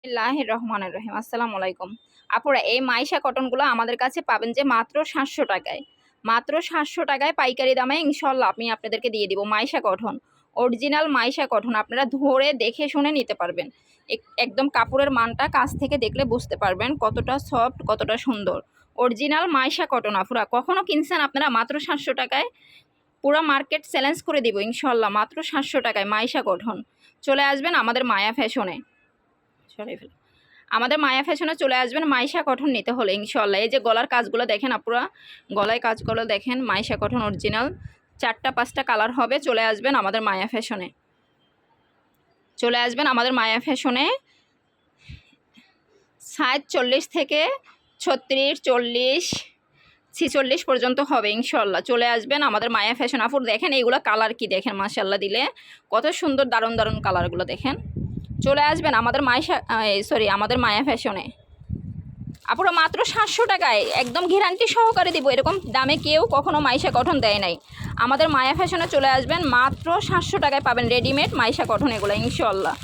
বিসমিল্লাহির রহমানির রহিম। আসসালামু আলাইকুম আপুরা, এই মাইশা কটনগুলো আমাদের কাছে পাবেন যে মাত্র 700 টাকায়। মাত্র 700 টাকায় পাইকারি দামে ইনশাল্লাহ আমি আপনাদেরকে দিয়ে দিব। Maisha cotton, original Maisha cotton, আপনারা ধরে দেখে শুনে নিতে পারবেন। একদম কাপড়ের মানটা কাছ থেকে দেখলে বুঝতে পারবেন কতটা সফট, কতটা সুন্দর। অরিজিনাল মাইশা কটন আপুরা, কখনো কিনছেন আপনারা মাত্র 700 টাকায়? পুরো মার্কেট চ্যালেঞ্জ করে দিব ইনশাল্লাহ। মাত্র 700 টাকায় মাইশা কটন। চলে আসবেন আমাদের মায়া ফ্যাশনে, আমাদের মায়া ফ্যাশনে চলে আসবেন মাইশা কটন নিতে হলে ইনশাল্লাহ। এই যে গলার কাজগুলো দেখেন আপুরা, গলায় কাজগুলো দেখেন, মাইশা কটন অরিজিনাল। 4টা 5টা কালার হবে। চলে আসবেন আমাদের মায়া ফ্যাশনে, চলে আসবেন আমাদের মায়া ফ্যাশনে। সাইজ 40 থেকে 36, 40, 46 পর্যন্ত হবে ইনশাল্লাহ। চলে আসবেন আমাদের মায়া ফ্যাশন। আপুর দেখেন এইগুলো কালার কি দেখেন, মাশাল্লাহ দিলে কত সুন্দর, দারুণ দারুণ কালারগুলো দেখেন। চলে আসবেন আমাদের আমাদের মায়া ফ্যাশনে আপুরা, মাত্র 700 টাকায় একদম গ্যারান্টি সহকারে দিব। এরকম দামে কেউ কখনো মাইশা কটন দেয় নাই। আমাদের মায়া ফ্যাশনে চলে আসবেন, মাত্র 700 টাকায় পাবেন রেডিমেড মাইশা কটন এগুলো ইনশাল্লাহ।